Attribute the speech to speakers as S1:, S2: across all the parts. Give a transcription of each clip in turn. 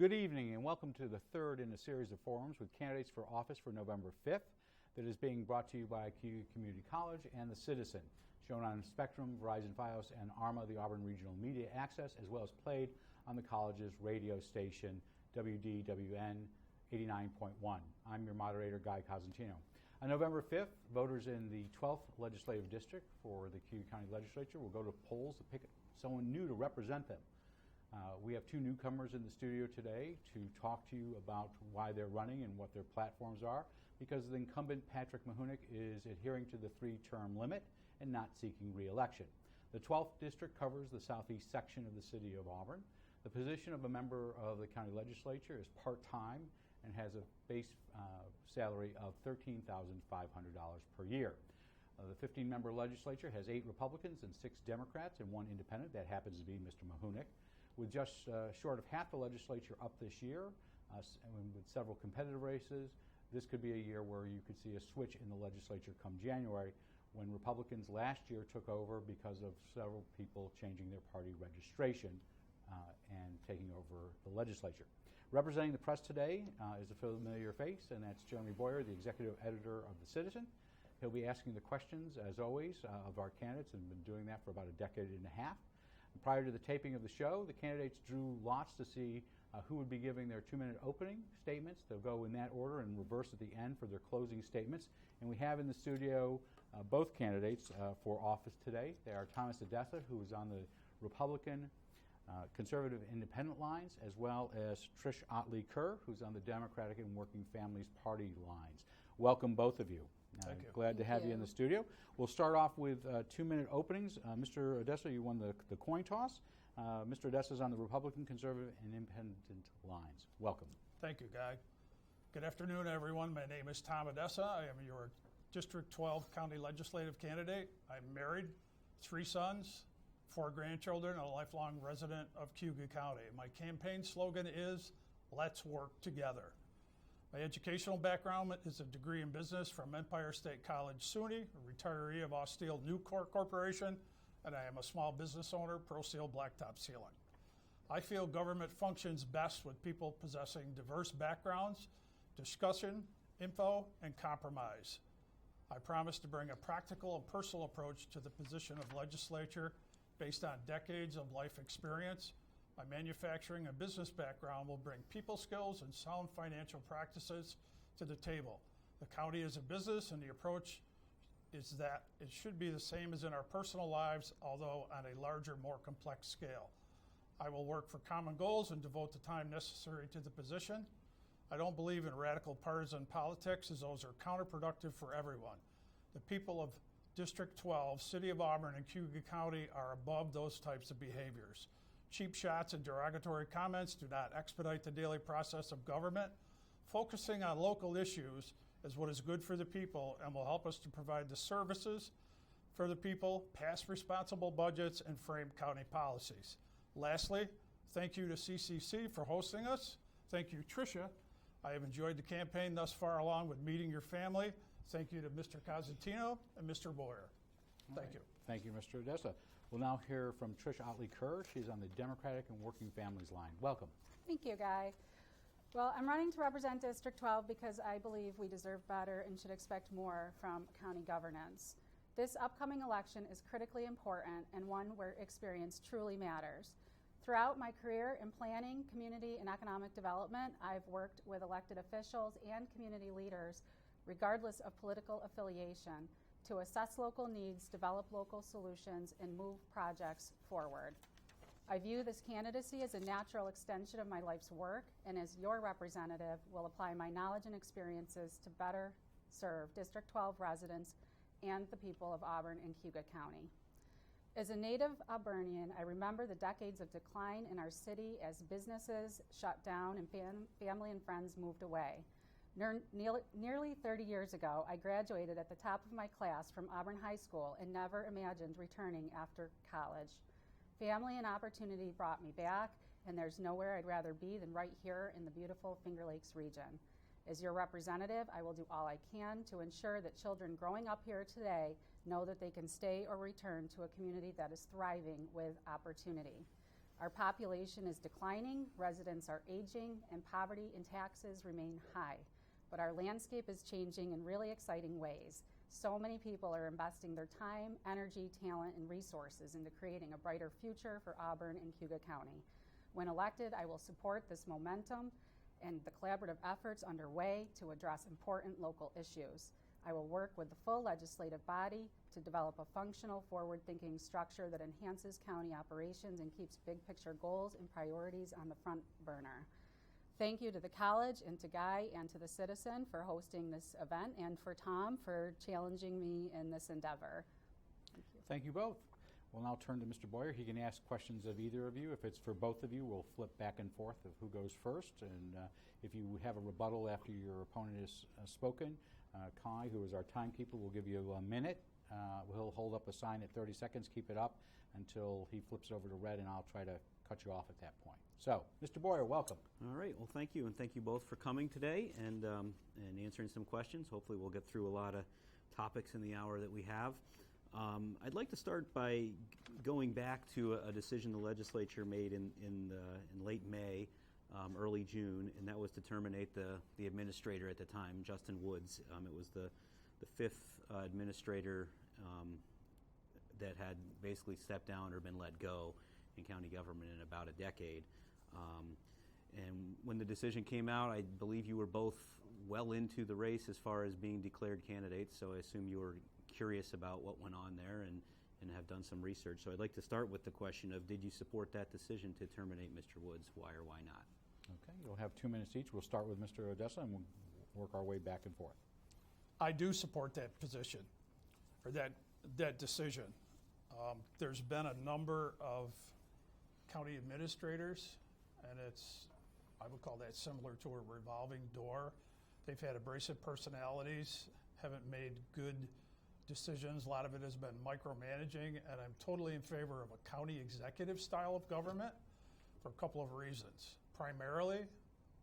S1: Good evening and welcome to the third in a series of forums with candidates for office for November 5th that is being brought to you by Cuyahoga Community College and The Citizen, shown on Spectrum, Verizon Fios, and ARMA, the Auburn Regional Media Access, as well as played on the college's radio station, WDWN 89.1. I'm your moderator, Guy Cosentino. On November 5th, voters in the 12th Legislative District for the Cuyahoga County Legislature will go to polls to pick someone new to represent them. We have two newcomers in the studio today to talk to you about why they're running and what their platforms are, because the incumbent Patrick Mahunick is adhering to the three-term limit and not seeking re-election. The 12th district covers the southeast section of the city of Auburn. The position of a member of the county legislature is part-time and has a base salary of $13,500 per year. The 15-member legislature has 8 Republicans and 6 Democrats and 1 independent. That happens to be Mr. Mahunick. With just short of half the legislature up this year, and with several competitive races, this could be a year where you could see a switch in the legislature come January, when Republicans last year took over because of several people changing their party registration and taking over the legislature. Representing the press today is a familiar face, and that's Jeremy Boyer, the executive editor of The Citizen. He'll be asking the questions, as always, of our candidates, and been doing that for about a decade and a half. Prior to the taping of the show, the candidates drew lots to see who would be giving their 2-minute opening statements. They'll go in that order and reverse at the end for their closing statements. And we have in the studio both candidates for office today. They are Thomas Odessa, who is on the Republican, Conservative, Independent lines, as well as Trish Otley Kerr, who's on the Democratic and Working Families Party lines. Welcome, both of you.
S2: Thank you.
S1: Glad to have you in the studio. We'll start off with 2-minute openings. Mr. Odessa, you won the coin toss. Mr. Odessa is on the Republican, Conservative, and Independent lines. Welcome.
S2: Thank you, Guy. Good afternoon, everyone. My name is Tom Odessa. I am your District 12 County Legislative candidate. I'm married, 3 sons, 4 grandchildren, and a lifelong resident of Cuyahoga County. My campaign slogan is, "Let's work together." My educational background is a degree in business from Empire State College, SUNY, a retiree of Aussteel Nucor Corporation, and I am a small business owner, ProSeal Blacktop Sealing. I feel government functions best with people possessing diverse backgrounds, discussion, info, and compromise. I promise to bring a practical and personal approach to the position of legislature based on decades of life experience. My manufacturing and business background will bring people skills and sound financial practices to the table. The county is a business, and the approach is that it should be the same as in our personal lives, although on a larger, more complex scale. I will work for common goals and devote the time necessary to the position. I don't believe in radical partisan politics, as those are counterproductive for everyone. The people of District 12, City of Auburn, and Cuyahoga County are above those types of behaviors. Cheap shots and derogatory comments do not expedite the daily process of government. Focusing on local issues is what is good for the people and will help us to provide the services for the people, pass responsible budgets, and frame county policies. Lastly, thank you to CCC for hosting us. Thank you, Tricia. I have enjoyed the campaign thus far, along with meeting your family. Thank you to Mr. Cosentino and Mr. Boyer. Thank you.
S1: Thank you, Mr. Odessa. We'll now hear from Trish Otley Kerr. She's on the Democratic and Working Families line. Welcome.
S3: Thank you, Guy. Well, I'm running to represent District 12 because I believe we deserve better and should expect more from county governance. This upcoming election is critically important and one where experience truly matters. Throughout my career in planning, community, and economic development, I've worked with elected officials and community leaders, regardless of political affiliation, to assess local needs, develop local solutions, and move projects forward. I view this candidacy as a natural extension of my life's work, and as your representative, will apply my knowledge and experiences to better serve District 12 residents and the people of Auburn and Cuyahoga County. As a native Auburnian, I remember the decades of decline in our city as businesses shut down and family and friends moved away. Nearly 30 years ago, I graduated at the top of my class from Auburn High School and never imagined returning after college. Family and opportunity brought me back, and there's nowhere I'd rather be than right here in the beautiful Finger Lakes region. As your representative, I will do all I can to ensure that children growing up here today know that they can stay or return to a community that is thriving with opportunity. Our population is declining, residents are aging, and poverty and taxes remain high. But our landscape is changing in really exciting ways. So many people are investing their time, energy, talent, and resources into creating a brighter future for Auburn and Cayuga County. When elected, I will support this momentum and the collaborative efforts underway to address important local issues. I will work with the full legislative body to develop a functional, forward-thinking structure that enhances county operations and keeps big-picture goals and priorities on the front burner. Thank you to the college and to Guy and to the Citizen for hosting this event, and for Tom for challenging me in this endeavor. Thank you.
S1: Thank you both. We'll now turn to Mr. Boyer. He can ask questions of either of you. If it's for both of you, we'll flip back and forth of who goes first. And if you have a rebuttal after your opponent has spoken, Kai, who is our timekeeper, will give you a minute. He'll hold up a sign at 30 seconds. Keep it up until he flips over to red, and I'll try to cut you off at that point. So, Mr. Boyer, welcome.
S4: All right. Well, thank you, and thank you both for coming today and answering some questions. Hopefully, we'll get through a lot of topics in the hour that we have. I'd like to start by going back to a decision the legislature made in late May, early June, and that was to terminate the administrator at the time, Justin Woods. It was the fifth administrator that had basically stepped down or been let go in county government in about a decade. And when the decision came out, I believe you were both well into the race as far as being declared candidates, so I assume you were curious about what went on there and have done some research. So I'd like to start with the question of, did you support that decision to terminate Mr. Woods? Why or why not?
S1: Okay, you'll have 2 minutes each. We'll start with Mr. Odessa, and we'll work our way back and forth.
S2: I do support that position, or that decision. There's been a number of county administrators, and I would call that similar to a revolving door. They've had abrasive personalities, haven't made good decisions. A lot of it has been micromanaging, and I'm totally in favor of a county executive style of government for a couple of reasons. Primarily,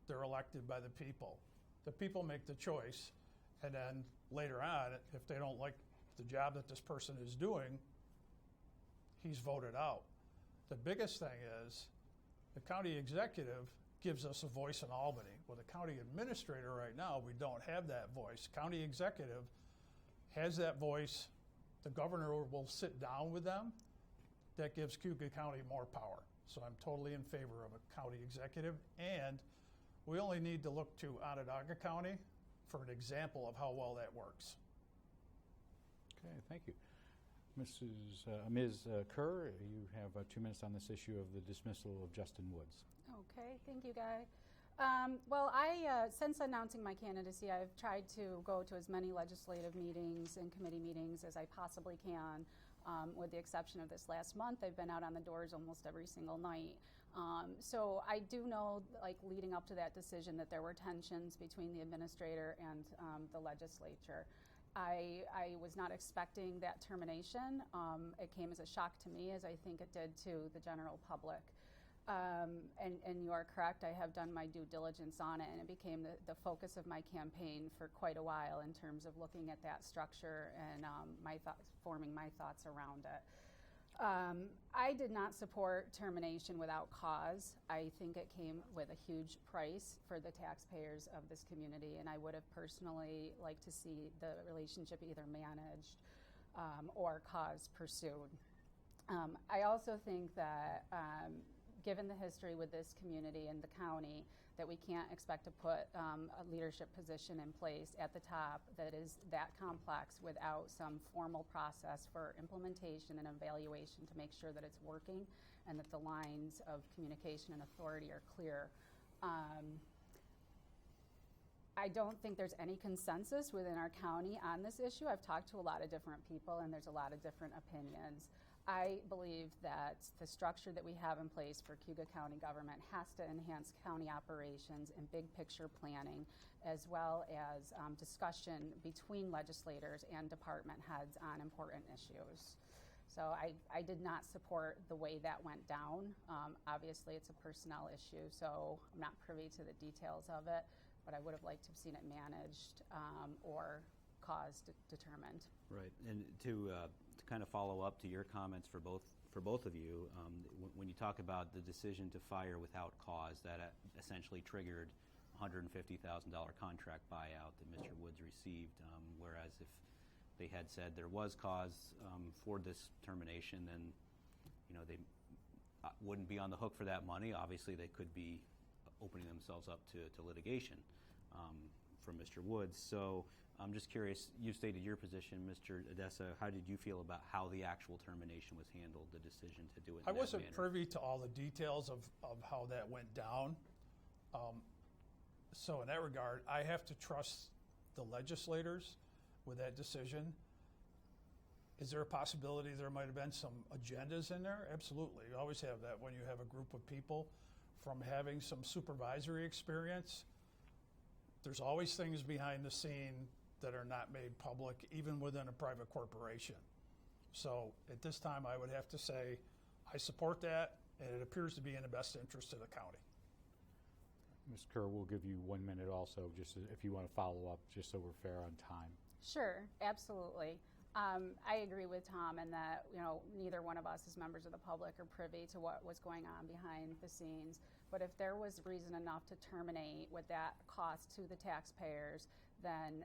S2: they're elected by the people. The people make the choice, and then later on, if they don't like the job that this person is doing, he's voted out. The biggest thing is the county executive gives us a voice in Albany. With a county administrator right now, we don't have that voice. County executive has that voice. The governor will sit down with them. That gives Cayuga County more power. So I'm totally in favor of a county executive. And we only need to look to Onondaga County for an example of how well that works.
S1: Okay, thank you. Ms. Kerr, you have 2 minutes on this issue of the dismissal of Justin Woods.
S3: Okay, thank you, Guy. Since announcing my candidacy, I've tried to go to as many legislative meetings and committee meetings as I possibly can, with the exception of this last month. I've been out on the doors almost every single night. So I do know, like, leading up to that decision, that there were tensions between the administrator and the legislature. I was not expecting that termination. It came as a shock to me, as I think it did to the general public. And you are correct, I have done my due diligence on it, and it became the focus of my campaign for quite a while in terms of looking at that structure and forming my thoughts around it. I did not support termination without cause. I think it came with a huge price for the taxpayers of this community, and I would have personally liked to see the relationship either managed or cause pursued. I also think that given the history with this community and the county, that we can't expect to put a leadership position in place at the top that is that complex without some formal process for implementation and evaluation to make sure that it's working and that the lines of communication and authority are clear. I don't think there's any consensus within our county on this issue. I've talked to a lot of different people, and there's a lot of different opinions. I believe that the structure that we have in place for Cayuga County government has to enhance county operations and big picture planning, as well as discussion between legislators and department heads on important issues. So I did not support the way that went down. Obviously, it's a personnel issue, so I'm not privy to the details of it, but I would have liked to have seen it managed or cause determined.
S4: Right, and to to kind of follow up to your comments for both of you, when you talk about the decision to fire without cause, that essentially triggered $150,000 contract buyout that Mr. Woods received, whereas if they had said there was cause for this termination, then they wouldn't be on the hook for that money. Obviously, they could be opening themselves up to litigation from Mr. Woods. So I'm just curious, you stated your position, Mr. Odessa. How did you feel about how the actual termination was handled, the decision to do it in
S2: I
S4: that
S2: wasn't
S4: manner?
S2: privy to all the details of how that went down. So in that regard, I have to trust the legislators with that decision. Is there a possibility there might have been some agendas in there? Absolutely. You always have that when you have a group of people. From having some supervisory experience, there's always things behind the scene that are not made public, even within a private corporation. So at this time, I would have to say I support that, and it appears to be in the best interest of the county.
S1: Ms. Kerr, we'll give you 1 minute also, just if you want to follow up, just so we're fair on time.
S3: Sure, absolutely. I agree with Tom in that neither one of us as members of the public are privy to what was going on behind the scenes. But if there was reason enough to terminate with that cost to the taxpayers, then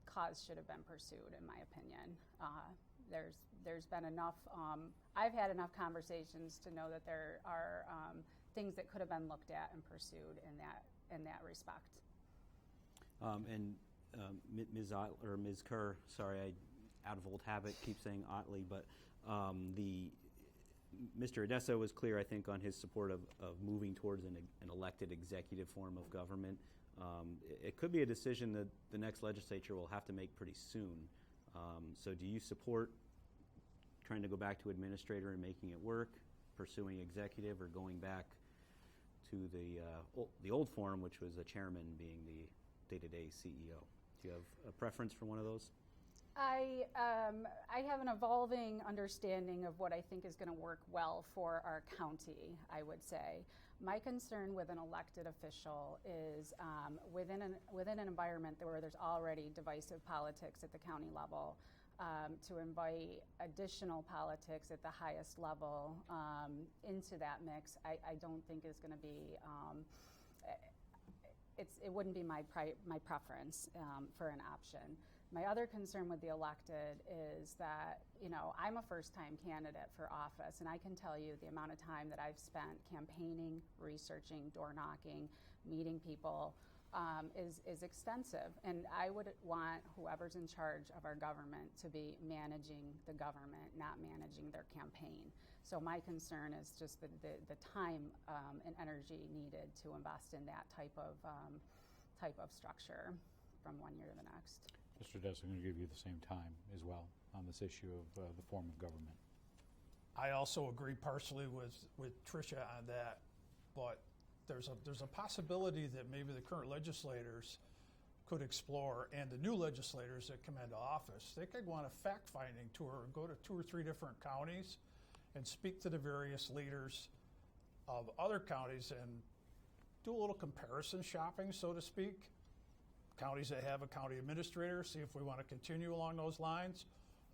S3: cause should have been pursued, in my opinion. There's been enough. I've had enough conversations to know that there are things that could have been looked at and pursued in that respect.
S4: Ms. Kerr, sorry, I out of old habit keep saying Otley, but Mr. Odessa was clear, I think, on his support of moving towards an elected executive form of government. It could be a decision that the next legislature will have to make pretty soon. So do you support trying to go back to administrator and making it work, pursuing executive, or going back to the old form, which was a chairman being the day-to-day CEO? Do you have a preference for one of those?
S3: I have an evolving understanding of what I think is going to work well for our county, I would say. My concern with an elected official is within an environment where there's already divisive politics at the county level, to invite additional politics at the highest level into that mix, I don't think is going to be, it wouldn't be my preference for an option. My other concern with the elected is that, I'm a first-time candidate for office, and I can tell you the amount of time that I've spent campaigning, researching, door knocking, meeting people is extensive. And I would want whoever's in charge of our government to be managing the government, not managing their campaign. So my concern is just the time and energy needed to invest in that type of structure from one year to the next.
S1: Mr. Odessa, I'm going to give you the same time as well on this issue of the form of government.
S2: I also agree partially with Tricia on that, but there's a possibility that maybe the current legislators could explore, and the new legislators that come into office, they could want a fact-finding tour and go to 2 or 3 different counties and speak to the various leaders of other counties and do a little comparison shopping, so to speak. Counties that have a county administrator, see if we want to continue along those lines,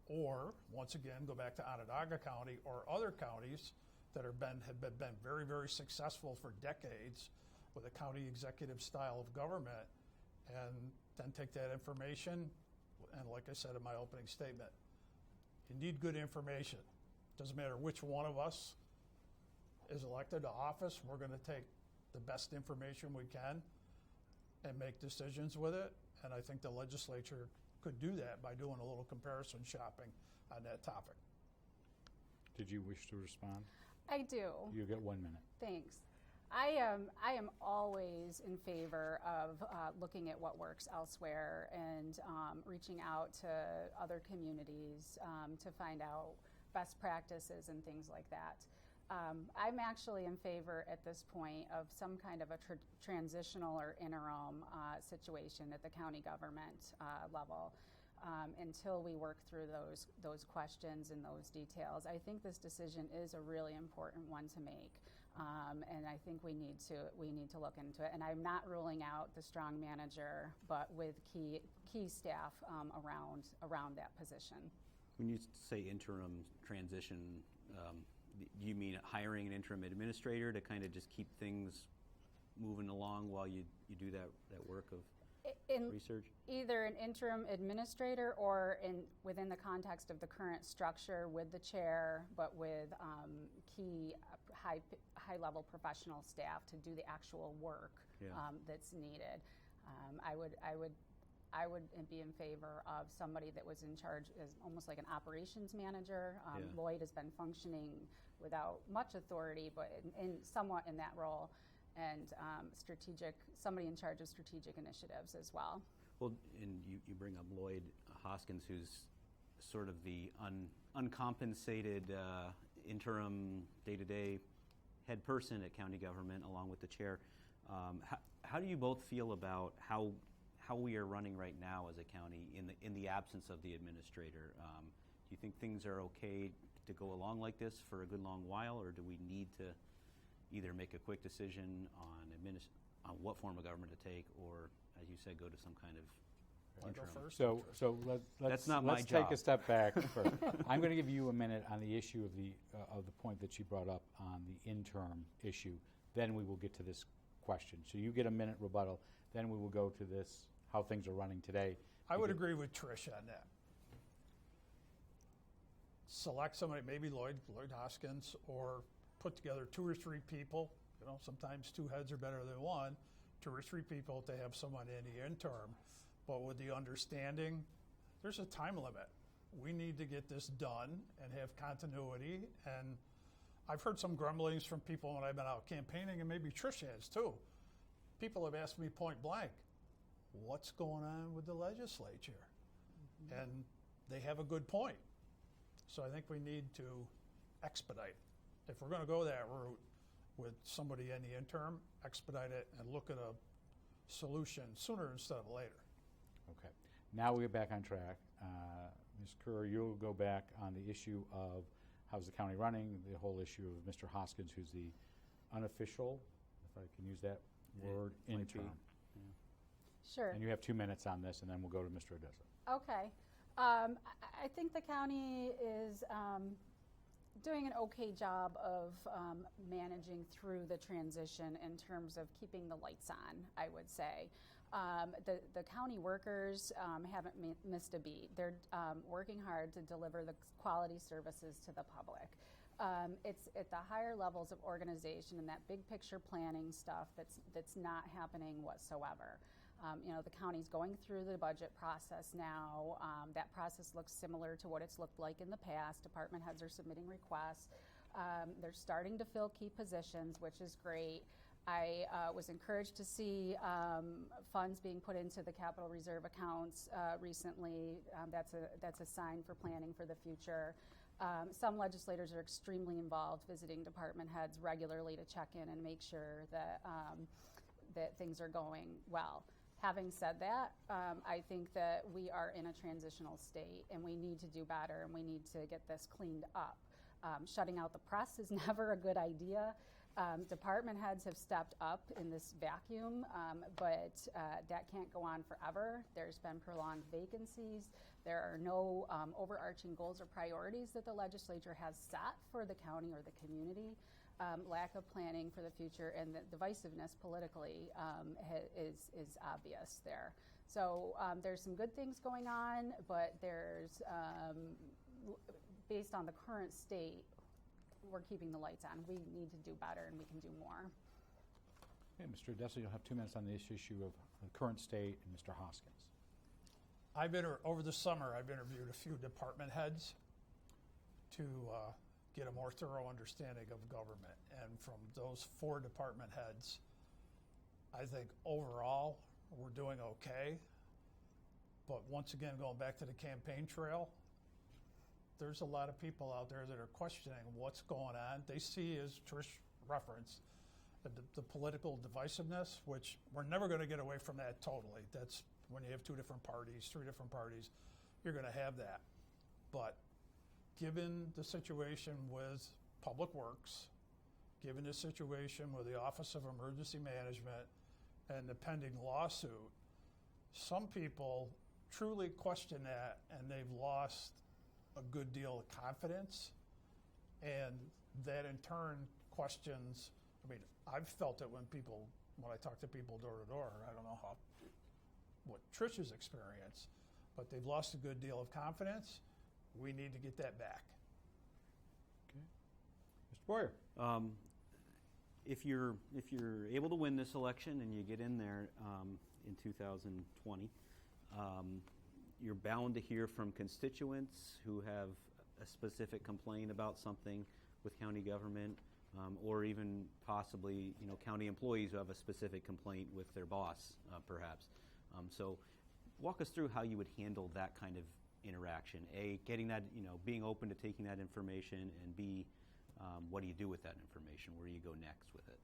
S2: or once again go back to Onondaga County or other counties that have been very, very successful for decades with a county executive style of government, and then take that information, and like I said in my opening statement, you need good information. Doesn't matter which one of us is elected to office, we're going to take the best information we can and make decisions with it, and I think the legislature could do that by doing a little comparison shopping on that topic.
S1: Did you wish to respond?
S3: I do.
S1: You get 1 minute.
S3: Thanks. I am always in favor of looking at what works elsewhere and reaching out to other communities to find out best practices and things like that. I'm actually in favor at this point of some kind of a transitional or interim situation at the county government level until we work through those questions and those details. I think this decision is a really important one to make, and I think we need to look into it. And I'm not ruling out the strong manager, but with key staff around that position.
S4: When you say interim transition, do you mean hiring an interim administrator to kind of just keep things moving along while you do that work of
S3: In
S4: research?
S3: either an interim administrator or within the context of the current structure with the chair, but with key high-level professional staff to do the actual work that's needed. I would be in favor of somebody that was in charge as almost like an operations manager.
S4: Yeah.
S3: Lloyd has been functioning without much authority, but somewhat in that role, and somebody in charge of strategic initiatives as well.
S4: Well, and you bring up Lloyd Hoskins, who's sort of the uncompensated interim day-to-day head person at county government, along with the chair. How do you both feel about how we are running right now as a county in the absence of the administrator? Do you think things are okay to go along like this for a good long while, or do we need to either make a quick decision on what form of government to take, or, as you said, go to some kind of
S2: Want to go
S4: interim?
S2: first?
S1: So
S4: That's not my
S1: let's take
S4: job.
S1: a step back first. I'm going to give you a minute on the issue of the point that she brought up on the interim issue. Then we will get to this question. So you get a minute rebuttal. Then we will go to this, how things are running today.
S2: I would agree with Trish on that. Select somebody, maybe Lloyd Hoskins, or put together 2 or 3 people. Sometimes 2 heads are better than 1. 2 or 3 people to have someone in the interim, but with the understanding, there's a time limit. We need to get this done and have continuity. And I've heard some grumblings from people when I've been out campaigning, and maybe Trish has too. People have asked me point blank, what's going on with the legislature? And they have a good point. So I think we need to expedite. If we're going to go that route with somebody in the interim, expedite it and look at a solution sooner instead of later.
S1: Okay. Now we get back on track. Ms. Kerr, you'll go back on the issue of how's the county running, the whole issue of Mr. Hoskins, who's the unofficial, if I can use that word,
S4: might be.
S1: interim.
S3: Sure.
S1: And you have 2 minutes on this, and then we'll go to Mr. Odessa.
S3: Okay. I think the county is doing an okay job of managing through the transition in terms of keeping the lights on, I would say. The county workers haven't missed a beat. They're working hard to deliver the quality services to the public. It's at the higher levels of organization and that big picture planning stuff that's not happening whatsoever. The county's going through the budget process now. That process looks similar to what it's looked like in the past. Department heads are submitting requests. They're starting to fill key positions, which is great. I was encouraged to see funds being put into the capital reserve accounts recently. That's a sign for planning for the future. Some legislators are extremely involved, visiting department heads regularly to check in and make sure that that things are going well. Having said that, I think that we are in a transitional state and we need to do better and we need to get this cleaned up. Shutting out the press is never a good idea. Department heads have stepped up in this vacuum, but that can't go on forever. There's been prolonged vacancies. There are no overarching goals or priorities that the legislature has set for the county or the community. Lack of planning for the future and the divisiveness politically is obvious there. So there's some good things going on, but there's, based on the current state, we're keeping the lights on. We need to do better and we can do more.
S1: Okay, Mr. Odessa, you'll have 2 minutes on this issue of the current state and Mr. Hoskins.
S2: Over the summer, I've interviewed a few department heads to get a more thorough understanding of government. And from those 4 department heads, I think overall we're doing okay. But once again, going back to the campaign trail, there's a lot of people out there that are questioning what's going on. They see, as Trish referenced, the political divisiveness, which we're never going to get away from that totally. That's when you have 2 different parties, 3 different parties, you're going to have that. But given the situation with Public Works, given the situation with the Office of Emergency Management and the pending lawsuit, some people truly question that and they've lost a good deal of confidence, and that in turn questions. I mean, I've felt it when I talk to people door to door. I don't know what Trish's experience, but they've lost a good deal of confidence. We need to get that back.
S1: Mr. Boyer.
S4: If you're able to win this election and you get in there in 2020, you're bound to hear from constituents who have a specific complaint about something with county government, or even possibly county employees who have a specific complaint with their boss, perhaps. So, walk us through how you would handle that kind of interaction. A, getting that, being open to taking that information, and B, what do you do with that information? Where do you go next with it?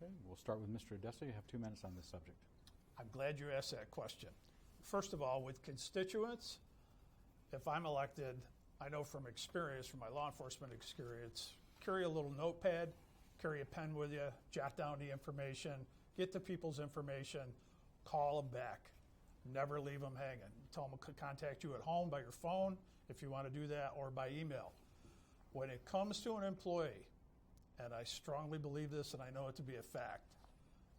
S1: Okay, we'll start with Mr. Odessa. You have 2 minutes on this subject.
S2: I'm glad you asked that question. First of all, with constituents, if I'm elected, I know from experience, from my law enforcement experience, carry a little notepad, carry a pen with you, jot down the information, get the people's information, call them back. Never leave them hanging. Tell them to contact you at home by your phone if you want to do that, or by email. When it comes to an employee, and I strongly believe this and I know it to be a fact,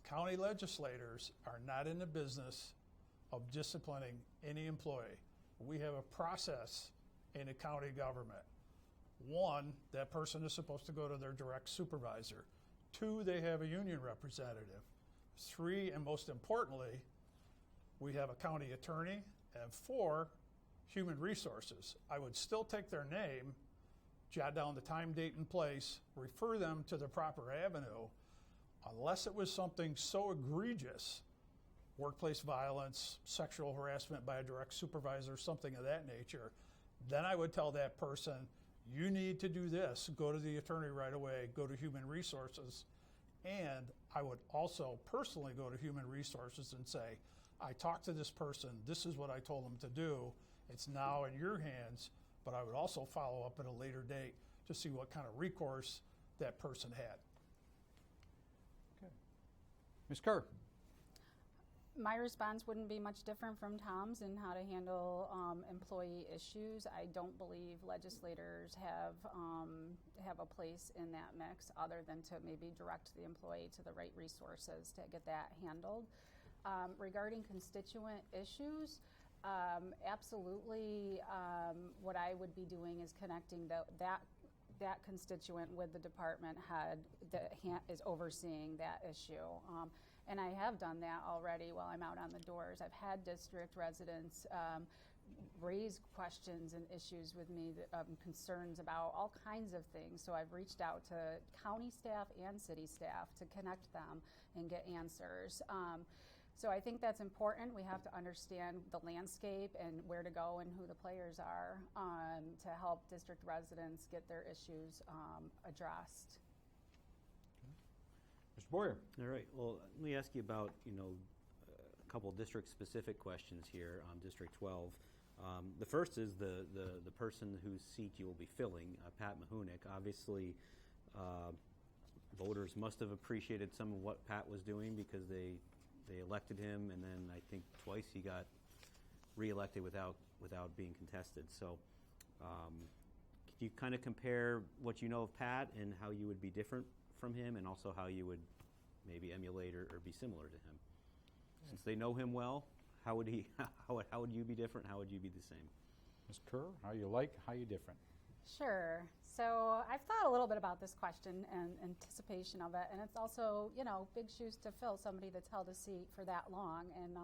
S2: county legislators are not in the business of disciplining any employee. We have a process in the county government. 1, that person is supposed to go to their direct supervisor. 2, they have a union representative. 3, and most importantly, we have a county attorney. And 4, human resources. I would still take their name, jot down the time, date, and place, refer them to the proper avenue, unless it was something so egregious, workplace violence, sexual harassment by a direct supervisor, something of that nature, then I would tell that person, you need to do this, go to the attorney right away, go to human resources. And I would also personally go to human resources and say, I talked to this person, this is what I told them to do, it's now in your hands, but I would also follow up at a later date to see what kind of recourse that person had.
S1: Okay. Ms. Kerr.
S3: My response wouldn't be much different from Tom's in how to handle employee issues. I don't believe legislators have a place in that mix, other than to maybe direct the employee to the right resources to get that handled. Regarding constituent issues, absolutely, what I would be doing is connecting that constituent with the department head that is overseeing that issue. And I have done that already while I'm out on the doors. I've had district residents raise questions and issues with me, concerns about all kinds of things. So I've reached out to county staff and city staff to connect them and get answers. So I think that's important. We have to understand the landscape and where to go and who the players are to help district residents get their issues addressed.
S1: Mr. Boyer.
S4: All right. Well, let me ask you about a couple district-specific questions here on District 12. The first is the person whose seat you will be filling, Pat Mahunick. Obviously, voters must have appreciated some of what Pat was doing, because they elected him, and then I think twice he got reelected without being contested. So, can you kind of compare what you know of Pat and how you would be different from him, and also how you would maybe emulate or be similar to him? Since they know him well, how would you be different? How would you be the same?
S1: Ms. Kerr, how you like, how you different?
S3: Sure. So I've thought a little bit about this question and anticipation of it, and it's also, big shoes to fill, somebody that's held a seat for that long, and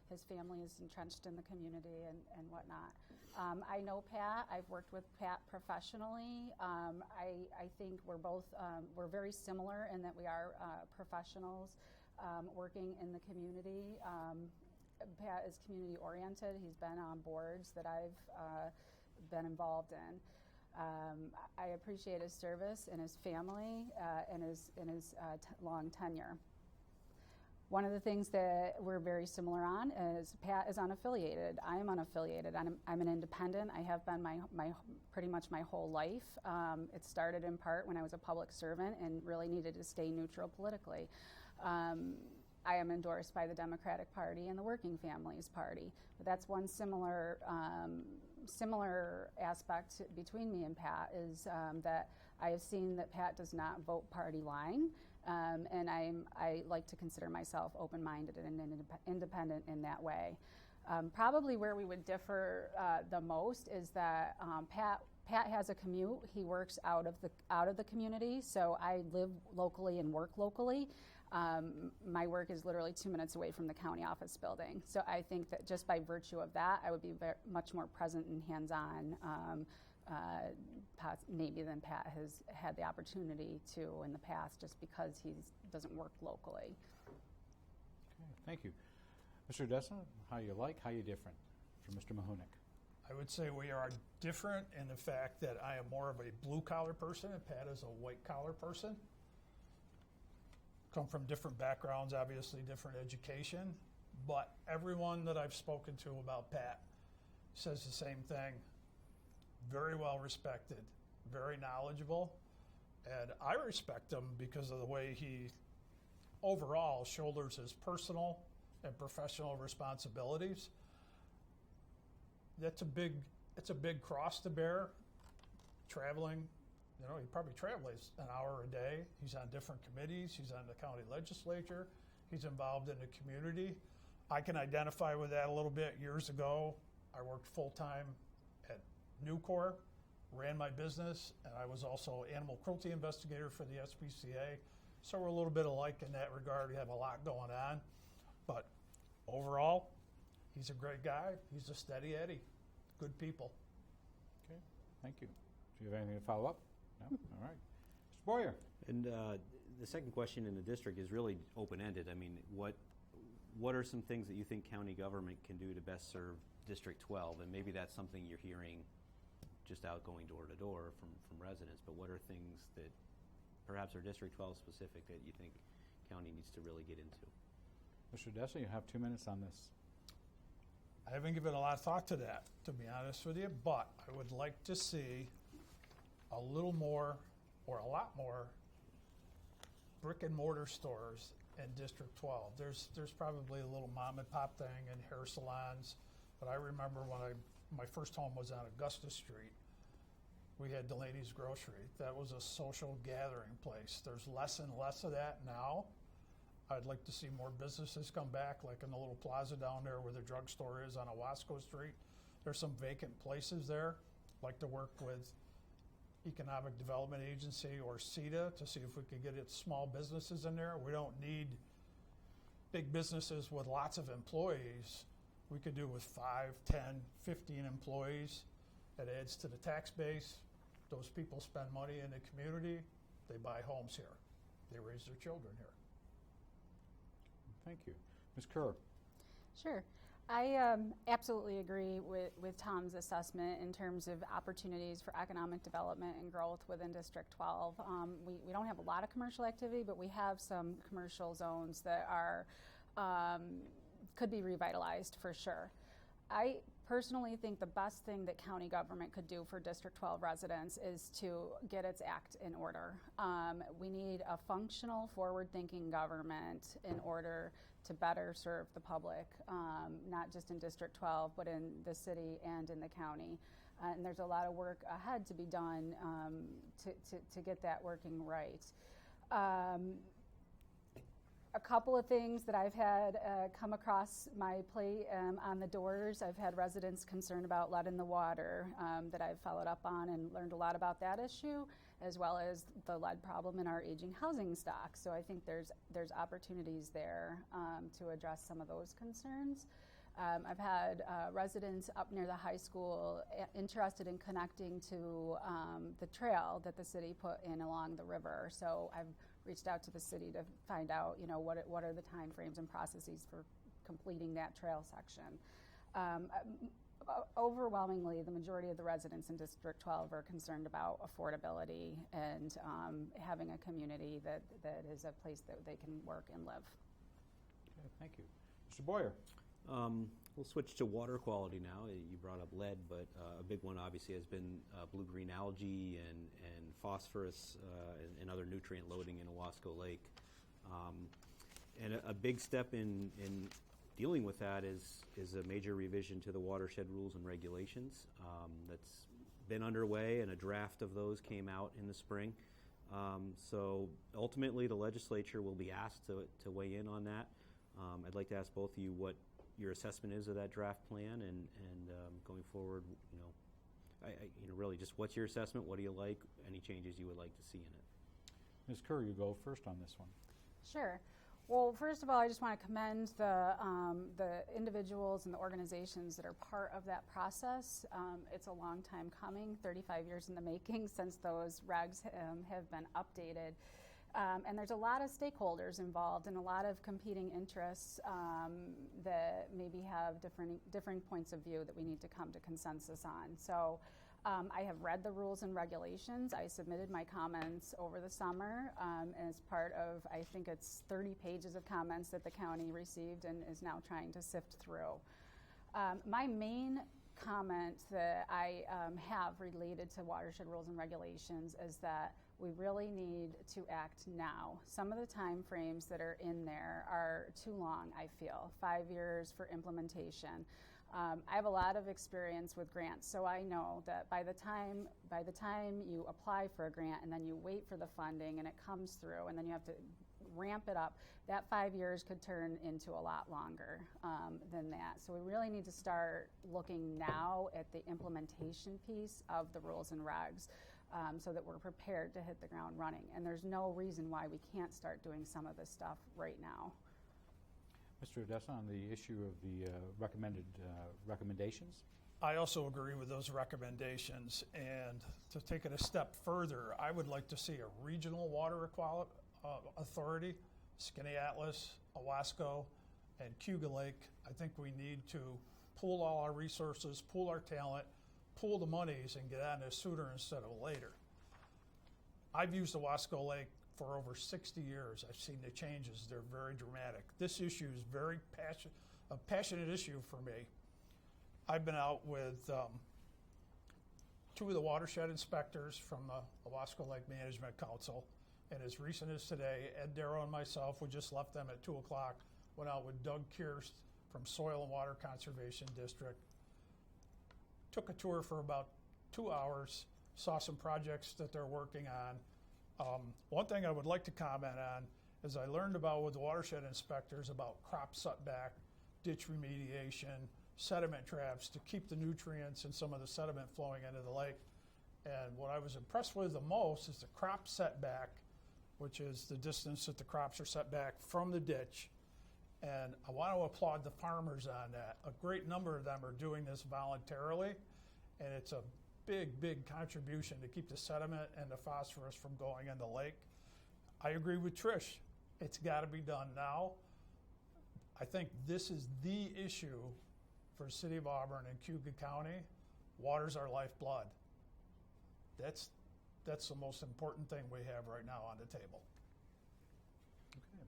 S3: his family is entrenched in the community and whatnot. I know Pat. I've worked with Pat professionally. I think we're both, we're very similar in that we are professionals working in the community. Pat is community oriented. He's been on boards that I've been involved in. I appreciate his service and his family and his long tenure. One of the things that we're very similar on is Pat is unaffiliated. I am unaffiliated. I'm an independent. I have been pretty much my whole life. It started in part when I was a public servant and really needed to stay neutral politically. I am endorsed by the Democratic Party and the Working Families Party. But that's one similar similar aspect between me and Pat is that I have seen that Pat does not vote party line, and I like to consider myself open-minded and independent in that way. Probably where we would differ the most is that Pat has a commute. He works out of the community, so I live locally and work locally. My work is literally 2 minutes away from the county office building. So I think that just by virtue of that, I would be much more present and hands-on maybe than Pat has had the opportunity to in the past, just because he doesn't work locally.
S1: Okay, thank you. Mr. Dessa, how you different from Mr. Mahunik?
S2: I would say we are different in the fact that I am more of a blue-collar person and Pat is a white-collar person. Come from different backgrounds, obviously different education, but everyone that I've spoken to about Pat says the same thing. Very well respected, very knowledgeable, and I respect him because of the way he overall shoulders his personal and professional responsibilities. It's a big cross to bear, traveling. You know, he probably travels an hour a day. He's on different committees. He's on the county legislature. He's involved in the community. I can identify with that a little bit. Years ago, I worked full-time at Nucor, ran my business, and I was also animal cruelty investigator for the SPCA. So we're a little bit alike in that regard. We have a lot going on. But overall, he's a great guy. He's a steady Eddie. Good people.
S1: Okay, thank you. Do you have anything to follow up? No? All right. Mr. Boyer.
S4: And the second question in the district is really open-ended. I mean, what are some things that you think county government can do to best serve District 12? And maybe that's something you're hearing just out going door to door from residents, but what are things that perhaps are District 12 specific that you think county needs to really get into?
S1: Mr. Dessa, you have 2 minutes on this.
S2: I haven't given a lot of thought to that, to be honest with you, but I would like to see a little more or a lot more brick and mortar stores in District 12. There's probably a little mom and pop thing and hair salons, but I remember when my first home was on Augusta Street. We had Delaney's Grocery. That was a social gathering place. There's less and less of that now. I'd like to see more businesses come back, like in the little plaza down there where the drugstore is on Owasco Street. There's some vacant places there. I'd like to work with Economic Development Agency or CETA to see if we could get its small businesses in there. We don't need big businesses with lots of employees. We could do with 5, 10, 15 employees. That adds to the tax base. Those people spend money in the community. They buy homes here. They raise their children here.
S1: Thank you. Ms. Kerr.
S3: Sure. I absolutely agree with Tom's assessment in terms of opportunities for economic development and growth within District 12. We don't have a lot of commercial activity, but we have some commercial zones that are could be revitalized for sure. I personally think the best thing that county government could do for District 12 residents is to get its act in order. We need a functional, forward-thinking government in order to better serve the public, not just in District 12, but in the city and in the county. And there's a lot of work ahead to be done to get that working right. A couple of things that I've had come across my plate on the doors. I've had residents concerned about lead in the water that I've followed up on and learned a lot about that issue, as well as the lead problem in our aging housing stock. So I think there's opportunities there to address some of those concerns. I've had residents up near the high school interested in connecting to the trail that the city put in along the river. So I've reached out to the city to find out, what are the time frames and processes for completing that trail section. Overwhelmingly, the majority of the residents in District 12 are concerned about affordability and having a community that is a place that they can work and live.
S1: Okay, thank you. Mr. Boyer.
S4: We'll switch to water quality now. You brought up lead, but a big one obviously has been blue-green algae and phosphorus and other nutrient loading in Owasco Lake. And a big step in dealing with that is a major revision to the watershed rules and regulations that's been underway, and a draft of those came out in the spring. So ultimately, the legislature will be asked to weigh in on that. I'd like to ask both of you what your assessment is of that draft plan, and going forward, really just what's your assessment? What do you like? Any changes you would like to see in it?
S1: Ms. Kerr, you go first on this one.
S3: Sure. Well, first of all, I just want to commend the individuals and the organizations that are part of that process. It's a long time coming, 35 years in the making since those regs have been updated. And there's a lot of stakeholders involved and a lot of competing interests that maybe have differing points of view that we need to come to consensus on. So I have read the rules and regulations. I submitted my comments over the summer as part of, I think it's 30 pages of comments that the county received and is now trying to sift through. My main comment that I have related to watershed rules and regulations is that we really need to act now. Some of the time frames that are in there are too long, I feel. 5 years for implementation. I have a lot of experience with grants, so I know that by the time you apply for a grant and then you wait for the funding and it comes through and then you have to ramp it up, that 5 years could turn into a lot longer than that. So we really need to start looking now at the implementation piece of the rules and regs so that we're prepared to hit the ground running. And there's no reason why we can't start doing some of this stuff right now.
S1: Mr. Odessa, on the issue of the recommendations?
S2: I also agree with those recommendations, and to take it a step further, I would like to see a regional water equality authority, Skaneateles, Owasco, and Cayuga Lake. I think we need to pool all our resources, pool our talent, pool the monies, and get on this sooner instead of later. I've used Owasco Lake for over 60 years. I've seen the changes. They're very dramatic. This issue is a passionate issue for me. I've been out with two of the watershed inspectors from the Owasco Lake Management Council, and as recent as today, Ed Darrow and myself, we just left them at 2 o'clock, went out with Doug Kirst from Soil and Water Conservation District, took a tour for about 2 hours, saw some projects that they're working on. One thing I would like to comment on is I learned about with the watershed inspectors about crop setback, ditch remediation, sediment traps to keep the nutrients and some of the sediment flowing into the lake. And what I was impressed with the most is the crop setback, which is the distance that the crops are set back from the ditch. And I want to applaud the farmers on that. A great number of them are doing this voluntarily, and it's a big contribution to keep the sediment and the phosphorus from going in the lake. I agree with Trish. It's got to be done now. I think this is the issue for the city of Auburn and Cayuga County. Water's our lifeblood. That's the most important thing we have right now on the table.
S1: Okay.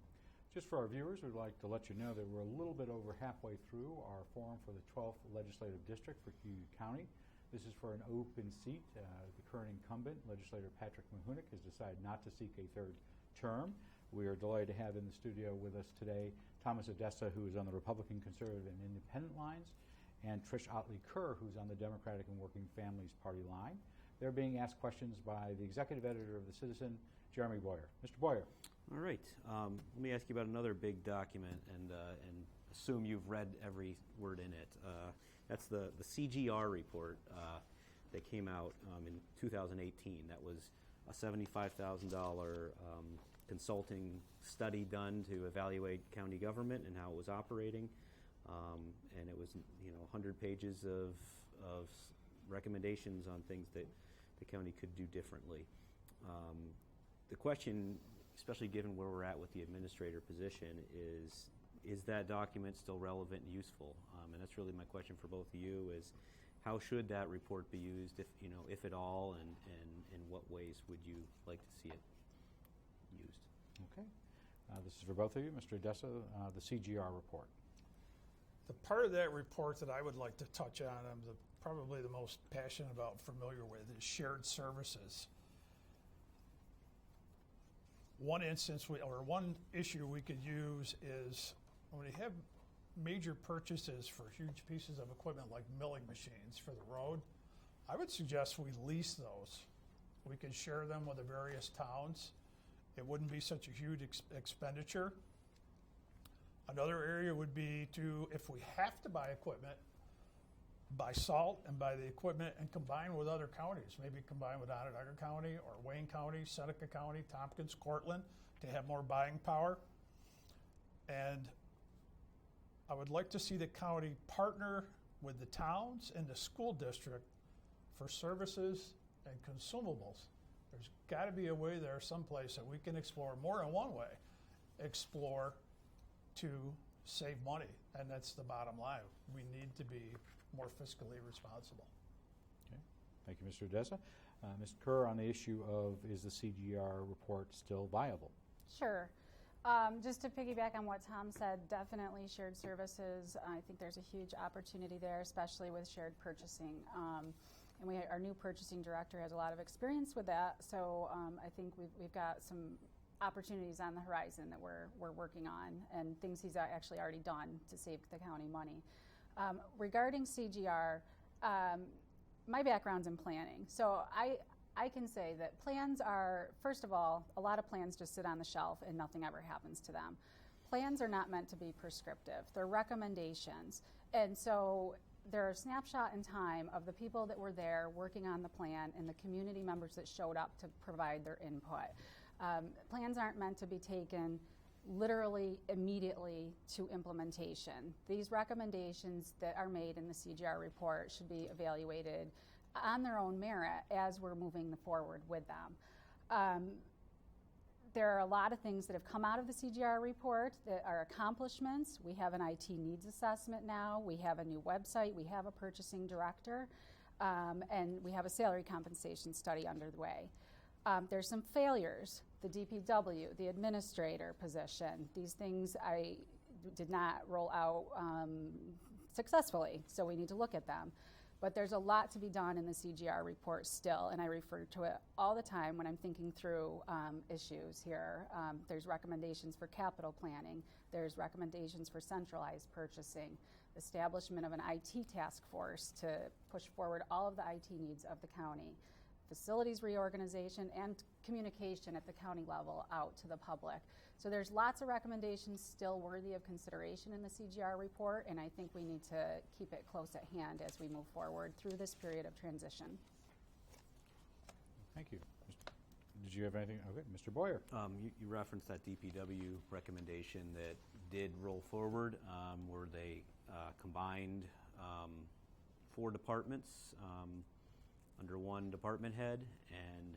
S1: Just for our viewers, we'd like to let you know that we're a little bit over halfway through our forum for the 12th Legislative District for Cayuga County. This is for an open seat. The current incumbent, Legislator Patrick Mahunick, has decided not to seek a third term. We are delighted to have in the studio with us today Thomas Odessa, who is on the Republican, Conservative, and Independent lines, and Trish Otley Kerr, who's on the Democratic and Working Families Party line. They're being asked questions by the executive editor of The Citizen, Jeremy Boyer. Mr. Boyer.
S4: All right. Let me ask you about another big document, and assume you've read every word in it. That's the CGR report that came out in 2018. That was a $75,000 consulting study done to evaluate county government and how it was operating, and it was 100 pages of recommendations on things that the county could do differently. The question, especially given where we're at with the administrator position, is that document still relevant and useful? And that's really my question for both of you: is how should that report be used, if at all, and in what ways would you like to see it used?
S1: Okay. This is for both of you. Mr. Odessa, the CGR report.
S2: The part of that report that I would like to touch on, I'm probably the most passionate about, familiar with, is shared services. One instance, one issue we could use is when we have major purchases for huge pieces of equipment like milling machines for the road, I would suggest we lease those. We could share them with the various towns. It wouldn't be such a huge expenditure. Another area would be to, if we have to buy equipment, buy salt and buy the equipment and combine with other counties. Maybe combine with Onondaga County or Wayne County, Seneca County, Tompkins, Cortland to have more buying power. And I would like to see the county partner with the towns and the school district for services and consumables. There's got to be a way there someplace that we can explore, more than one way, explore to save money. And that's the bottom line. We need to be more fiscally responsible.
S1: Okay. Thank you, Mr. Odessa. Ms. Kerr, on the issue of is the CGR report still viable?
S3: Sure. Just to piggyback on what Tom said, definitely shared services. I think there's a huge opportunity there, especially with shared purchasing. And our new purchasing director has a lot of experience with that. So I think we've got some opportunities on the horizon that we're working on, and things he's actually already done to save the county money. Regarding CGR, my background's in planning. So I can say that plans are, first of all, a lot of plans just sit on the shelf and nothing ever happens to them. Plans are not meant to be prescriptive. They're recommendations. And so they're a snapshot in time of the people that were there working on the plan and the community members that showed up to provide their input. Plans aren't meant to be taken literally immediately to implementation. These recommendations that are made in the CGR report should be evaluated on their own merit as we're moving forward with them. There are a lot of things that have come out of the CGR report that are accomplishments. We have an IT needs assessment now. We have a new website. We have a purchasing director. And we have a salary compensation study underway. There's some failures. The DPW, the administrator position, these things I did not roll out successfully, so we need to look at them. But there's a lot to be done in the CGR report still, and I refer to it all the time when I'm thinking through issues here. There's recommendations for capital planning. There's recommendations for centralized purchasing, establishment of an IT task force to push forward all of the IT needs of the county, facilities reorganization, and communication at the county level out to the public. So there's lots of recommendations still worthy of consideration in the CGR report, and I think we need to keep it close at hand as we move forward through this period of transition.
S1: Thank you. Did you have anything? Okay, Mr. Boyer.
S4: You referenced that DPW recommendation that did roll forward, where they combined 4 departments under one department head, and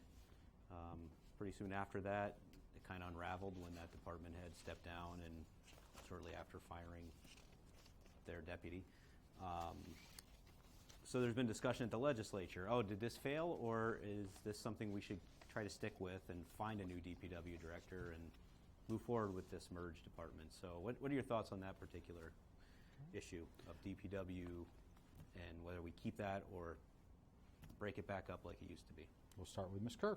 S4: pretty soon after that, it kind of unraveled when that department head stepped down and shortly after firing their deputy. So there's been discussion at the legislature. Oh, did this fail, or is this something we should try to stick with and find a new DPW director and move forward with this merged department? So what are your thoughts on that particular issue of DPW and whether we keep that or break it back up like it used to be?
S1: We'll start with Ms. Kerr.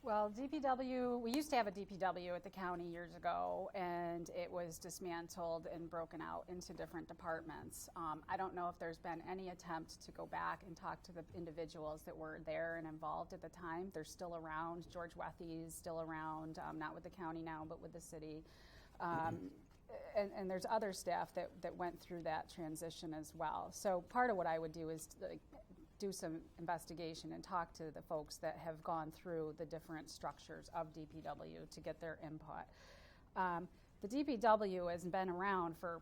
S3: Well, DPW, we used to have a DPW at the county years ago, and it was dismantled and broken out into different departments. I don't know if there's been any attempt to go back and talk to the individuals that were there and involved at the time. They're still around. George Wethy is still around, not with the county now, but with the city. And there's other staff that went through that transition as well. So part of what I would do is do some investigation and talk to the folks that have gone through the different structures of DPW to get their input. The DPW has been around for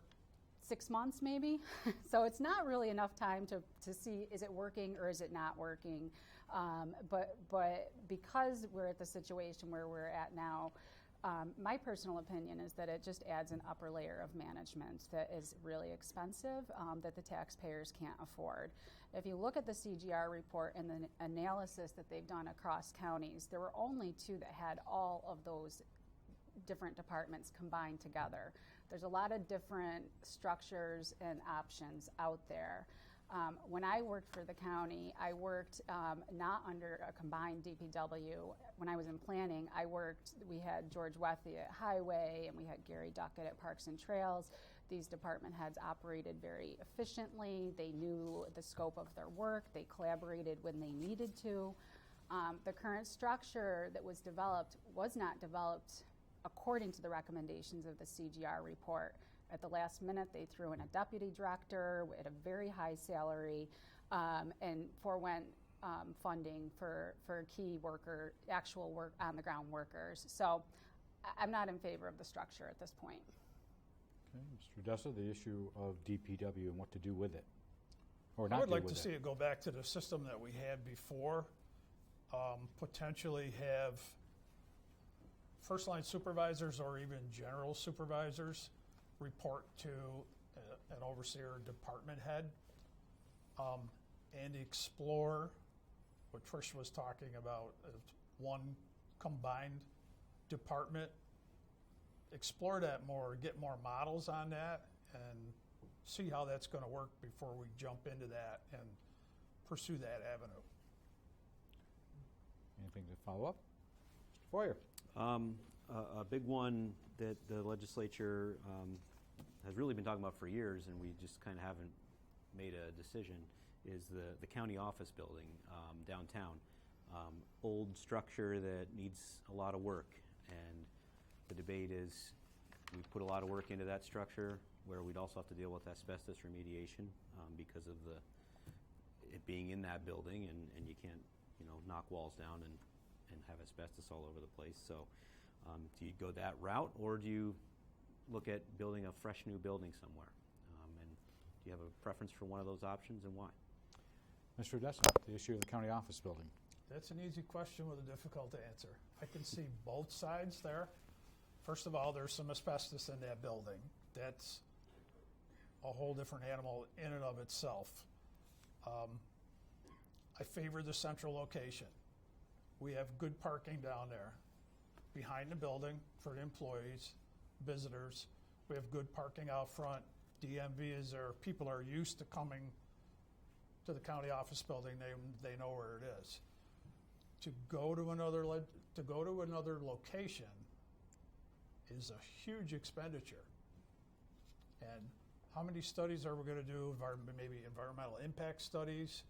S3: 6 months maybe, so it's not really enough time to see is it working or is it not working. But because we're at the situation where we're at now, my personal opinion is that it just adds an upper layer of management that is really expensive, that the taxpayers can't afford. If you look at the CGR report and the analysis that they've done across counties, there were only 2 that had all of those different departments combined together. There's a lot of different structures and options out there. When I worked for the county, I worked not under a combined DPW. When I was in planning, we had George Wethy at Highway, and we had Gary Duckett at Parks and Trails. These department heads operated very efficiently. They knew the scope of their work. They collaborated when they needed to. The current structure that was not developed according to the recommendations of the CGR report. At the last minute, they threw in a deputy director at a very high salary and forewent funding for key actual work on the ground workers. So I'm not in favor of the structure at this point.
S1: Okay, Mr. Dessa, the issue of DPW and what to do with it, or not
S2: I would
S1: do
S2: like
S1: with
S2: to see it go back to the system that we had before. Potentially have first line supervisors or even general supervisors report to an overseer department head, and explore what Trish was talking about, one combined department. Explore that more, get more models on that, and see how that's going to work before we jump into that and pursue that avenue.
S1: Anything to follow up? Mr. Foyer.
S4: A big one that the legislature has really been talking about for years, and we just kind of haven't made a decision, is the county office building downtown. Old structure that needs a lot of work, and the debate is we put a lot of work into that structure where we'd also have to deal with asbestos remediation because of it being in that building, and you can't knock walls down and have asbestos all over the place. So do you go that route, or do you look at building a fresh new building somewhere? And do you have a preference for one of those options, and why?
S1: Mr. Dessa, the issue of the county office building.
S2: That's an easy question with a difficult answer. I can see both sides there. First of all, there's some asbestos in that building. That's a whole different animal in and of itself. I favor the central location. We have good parking down there behind the building for the employees, visitors. We have good parking out front. DMV is there. People are used to coming to the county office building. They know where it is. To go to another location is a huge expenditure. And how many studies are we going to do? Maybe environmental impact studies,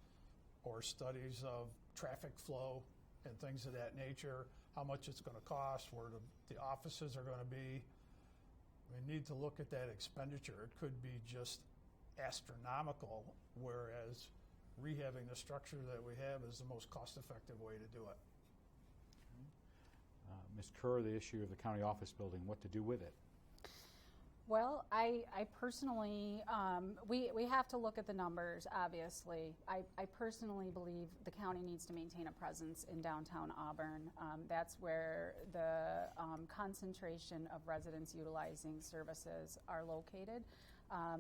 S2: or studies of traffic flow and things of that nature, how much it's going to cost, where the offices are going to be. We need to look at that expenditure. It could be just astronomical, whereas rehabbing the structure that we have is the most cost-effective way to do it.
S1: Ms. Kerr, the issue of the county office building, what to do with it?
S3: Well, I personally, we have to look at the numbers, obviously. I personally believe the county needs to maintain a presence in downtown Auburn. That's where the concentration of residents utilizing services are located.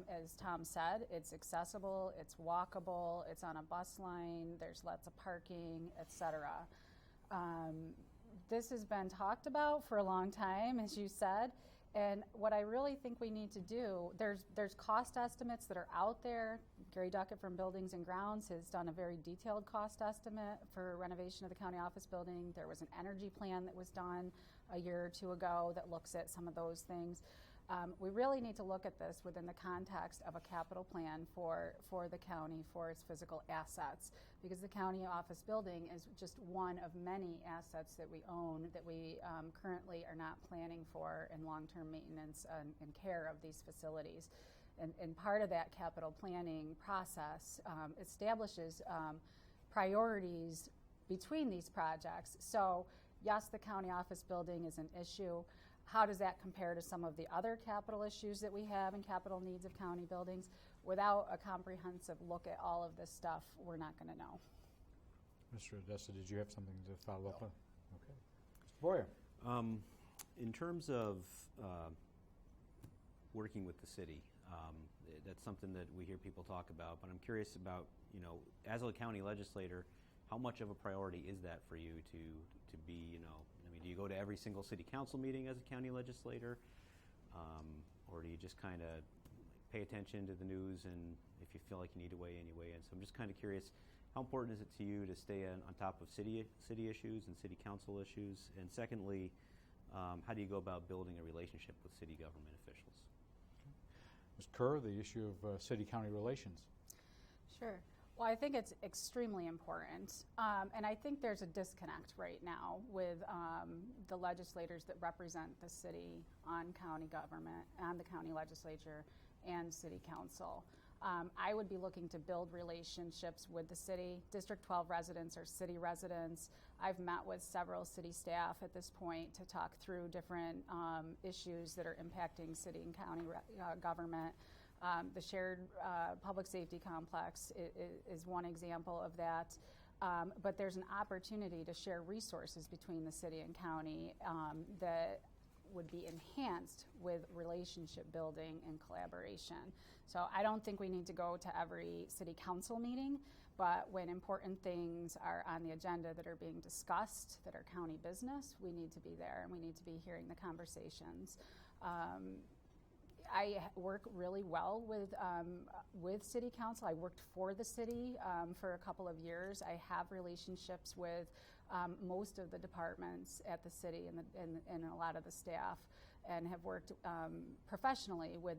S3: As Tom said, it's accessible, it's walkable, it's on a bus line, there's lots of parking, etc. This has been talked about for a long time, as you said. And what I really think we need to do, there's cost estimates that are out there. Gary Duckett from Buildings and Grounds has done a very detailed cost estimate for renovation of the county office building. There was an energy plan that was done a year or two ago that looks at some of those things. We really need to look at this within the context of a capital plan for the county, for its physical assets, because the county office building is just one of many assets that we own that we currently are not planning for in long-term maintenance and care of these facilities. And part of that capital planning process establishes priorities between these projects. So yes, the county office building is an issue. How does that compare to some of the other capital issues that we have and capital needs of county buildings? Without a comprehensive look at all of this stuff, we're not going to know.
S1: Mr. Odessa, did you have something to follow up on? Okay. Mr. Boyer.
S4: In terms of working with the city, that's something that we hear people talk about, but I'm curious about, as a county legislator, how much of a priority is that for you to be, do you go to every single city council meeting as a county legislator? Or do you just kind of pay attention to the news, and if you feel like you need to weigh in, you weigh in? So I'm just kind of curious, how important is it to you to stay on top of city issues and city council issues? And secondly, how do you go about building a relationship with city government officials?
S1: Ms. Kerr, the issue of city-county relations.
S3: Sure. Well, I think it's extremely important. And I think there's a disconnect right now with the legislators that represent the city on county government, on the county legislature and city council. I would be looking to build relationships with the city. District 12 residents are city residents. I've met with several city staff at this point to talk through different issues that are impacting city and county government. The shared public safety complex is one example of that. But there's an opportunity to share resources between the city and county that would be enhanced with relationship building and collaboration. So I don't think we need to go to every city council meeting, but when important things are on the agenda that are being discussed, that are county business, we need to be there and we need to be hearing the conversations. I work really well with city council. I worked for the city for a couple of years. I have relationships with most of the departments at the city and a lot of the staff, and have worked professionally with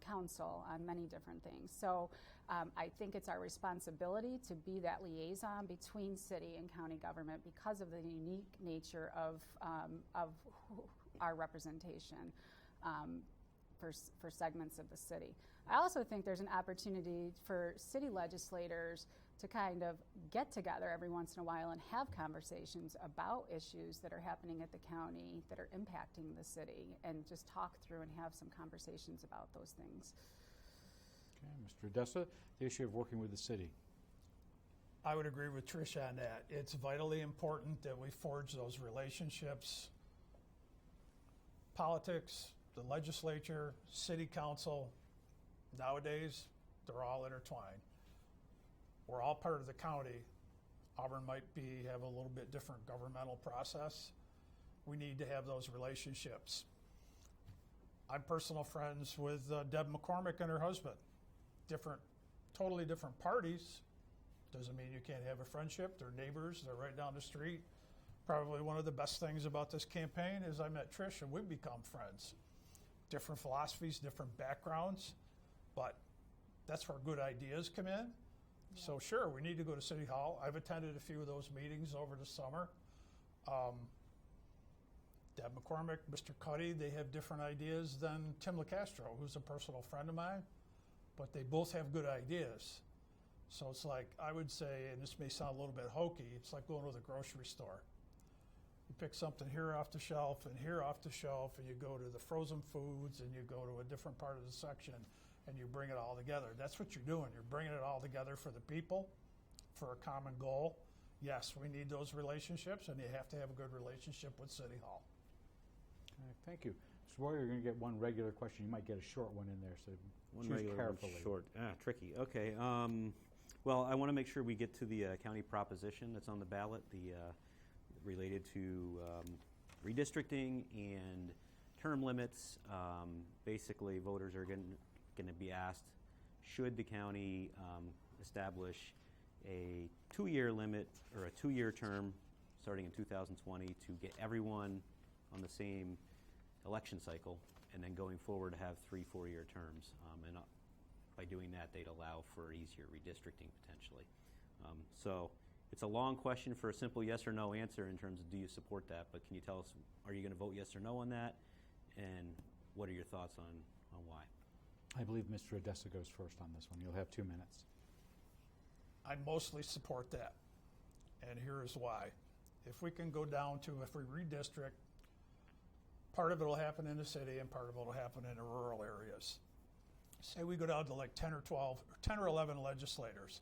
S3: council on many different things. So I think it's our responsibility to be that liaison between city and county government because of the unique nature of our representation. For segments of the city. I also think there's an opportunity for city legislators to kind of get together every once in a while and have conversations about issues that are happening at the county that are impacting the city, and just talk through and have some conversations about those things.
S1: Okay, Mr. Odessa, the issue of working with the city.
S2: I would agree with Trish on that. It's vitally important that we forge those relationships. Politics, the legislature, city council, nowadays, they're all intertwined. We're all part of the county. Auburn might have a little bit different governmental process. We need to have those relationships. I'm personal friends with Deb McCormick and her husband. Totally different parties. Doesn't mean you can't have a friendship. They're neighbors. They're right down the street. Probably one of the best things about this campaign is I met Trish and we've become friends. Different philosophies, different backgrounds, but that's where good ideas come in. Yeah. So sure, we need to go to City Hall. I've attended a few of those meetings over the summer. Deb McCormick, Mr. Cuddy, they have different ideas than Tim LaCastro, who's a personal friend of mine, but they both have good ideas. So it's like, I would say, and this may sound a little bit hokey, it's like going to the grocery store. You pick something here off the shelf and here off the shelf, and you go to the frozen foods and you go to a different part of the section and you bring it all together. That's what you're doing. You're bringing it all together for the people, for a common goal. Yes, we need those relationships, and you have to have a good relationship with City Hall.
S1: Thank you. Mr. Boyer, you're going to get one regular question. You might get a short one in there, so choose carefully.
S4: Short. Tricky. Okay. Well, I want to make sure we get to the county proposition that's on the ballot, related to redistricting and term limits. Basically, voters are going to be asked, should the county establish a 2-year limit or a 2-year term starting in 2020 to get everyone on the same election cycle, and then going forward to have 3 4-year terms. And by doing that, they'd allow for easier redistricting potentially. So it's a long question for a simple yes or no answer in terms of do you support that, but can you tell us, are you going to vote yes or no on that? And what are your thoughts on why?
S1: I believe Mr. Odessa goes first on this one. You'll have 2 minutes.
S2: I mostly support that, and here is why. If we can go down to, if we redistrict, part of it will happen in the city and part of it will happen in the rural areas. Say we go down to like 10 or 11 legislators.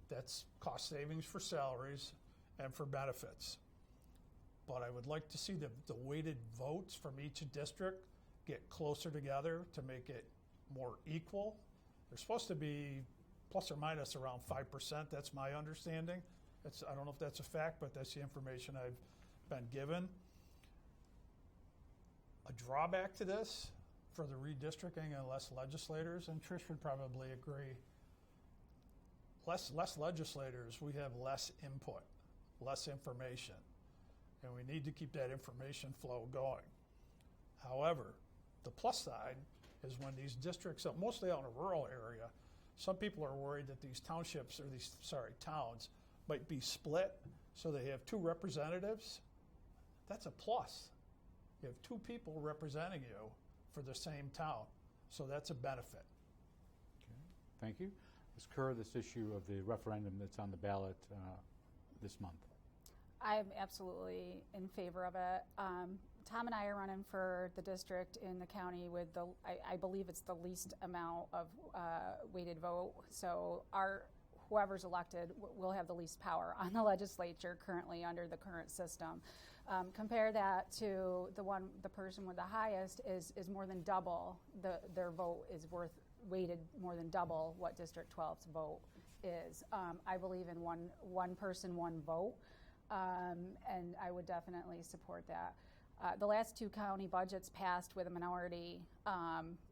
S2: That's cost savings for salaries and for benefits. But I would like to see the weighted votes from each district get closer together to make it more equal. They're supposed to be plus or minus around 5%. That's my understanding. I don't know if that's a fact, but that's the information I've been given. A drawback to this for the redistricting and less legislators, and Trish would probably agree, less legislators, we have less input, less information, and we need to keep that information flow going. However, the plus side is when these districts, mostly out in a rural area, some people are worried that these townships, or these, towns, might be split, so they have 2 representatives. That's a plus. You have 2 people representing you for the same town, so that's a benefit.
S1: Thank you. Ms. Kerr, this issue of the referendum that's on the ballot this month.
S3: I'm absolutely in favor of it. Tom and I are running for the district in the county with I believe it's the least amount of weighted vote. So whoever's elected will have the least power on the legislature currently under the current system. Compare that to the person with the highest is more than double. Their vote is weighted more than double what District 12's vote is. I believe in one person, one vote, and I would definitely support that. The last 2 county budgets passed with a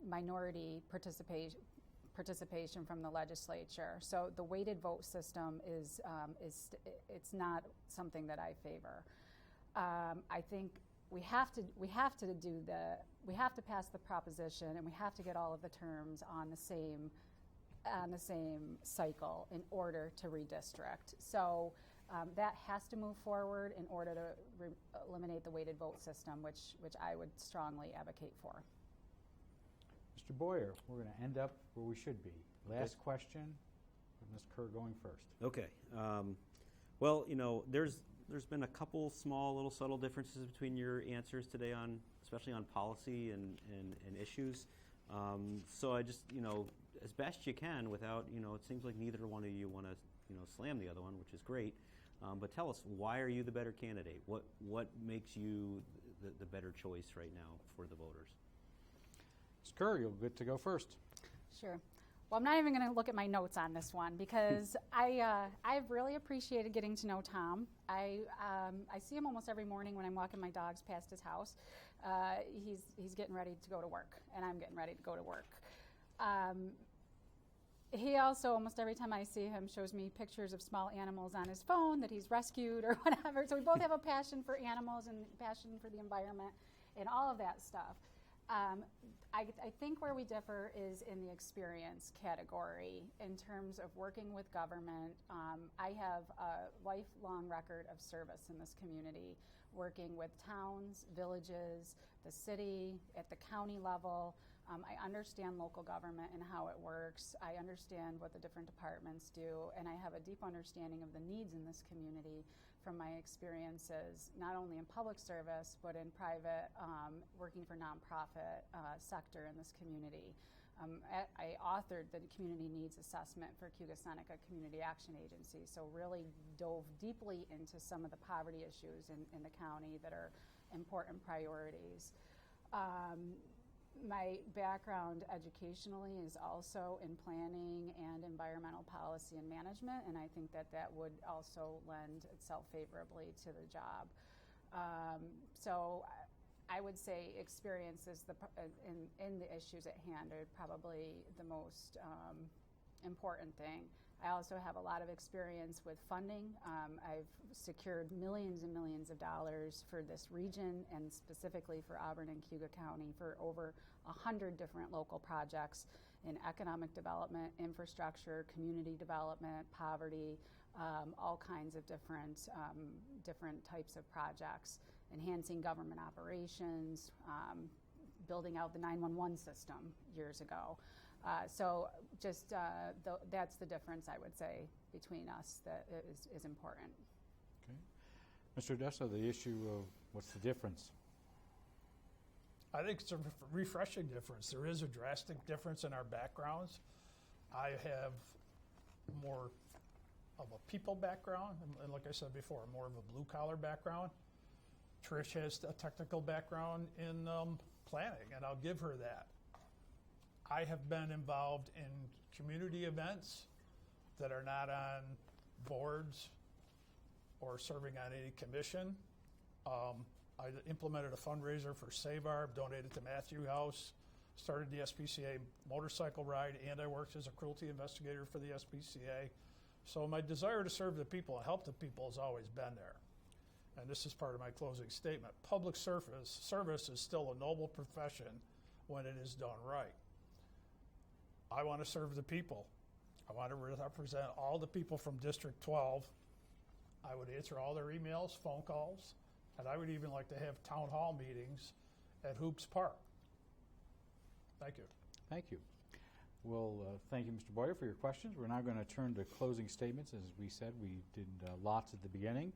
S3: minority participation from the legislature. So the weighted vote system it's not something that I favor. I think we have to pass the proposition, and we have to get all of the terms on the same cycle in order to redistrict. So that has to move forward in order to eliminate the weighted vote system, which I would strongly advocate for.
S1: Mr. Boyer, we're going to end up where we should be. Last question, with Ms. Kerr going first.
S4: Okay. Well, there's been a couple small, little subtle differences between your answers today especially on policy and issues. So I just, as best you can without, it seems like neither one of you want to, slam the other one, which is great. But tell us, why are you the better candidate? What makes you the better choice right now for the voters?
S1: Ms. Kerr, you'll get to go first.
S3: Sure. Well, I'm not even going to look at my notes on this one because I've really appreciated getting to know Tom. I see him almost every morning when I'm walking my dogs past his house. He's getting ready to go to work, and I'm getting ready to go to work. He also, almost every time I see him, shows me pictures of small animals on his phone that he's rescued or whatever. So we both have a passion for animals and passion for the environment and all of that stuff. I think where we differ is in the experience category in terms of working with government. I have a lifelong record of service in this community, working with towns, villages, the city, at the county level. I understand local government and how it works. I understand what the different departments do, and I have a deep understanding of the needs in this community from my experiences, not only in public service, but in private, working for nonprofit sector in this community. I authored the Community Needs Assessment for Cuyahoga Community Action Agency, so really dove deeply into some of the poverty issues in the county that are important priorities. My background educationally is also in planning and environmental policy and management, and I think that would also lend itself favorably to the job. So I would say experience is in the issues at hand are probably the most important thing. I also have a lot of experience with funding. I've secured millions and millions of dollars for this region and specifically for Auburn and Cuyahoga County for over 100 different local projects in economic development, infrastructure, community development, poverty, all kinds of different types of projects, enhancing government operations, building out the 911 system years ago. So just that's the difference, I would say, between us that is important.
S1: Okay. Mr. Odessa, the issue of what's the difference?
S2: I think it's a refreshing difference. There is a drastic difference in our backgrounds. I have more of a people background, and like I said before, more of a blue-collar background. Trish has a technical background in planning, and I'll give her that. I have been involved in community events that are not on boards or serving on any commission. I implemented a fundraiser for Save Arb, donated to Matthew House, started the SPCA motorcycle ride, and I worked as a cruelty investigator for the SPCA. So my desire to serve the people and help the people has always been there. And this is part of my closing statement. Public service is still a noble profession when it is done right. I want to serve the people. I want to represent all the people from District 12. I would answer all their emails, phone calls, and I would even like to have town hall meetings at Hoops Park. Thank you.
S1: Thank you. Well, thank you, Mr. Boyer, for your questions. We're now going to turn to closing statements. As we said, we did lots at the beginning.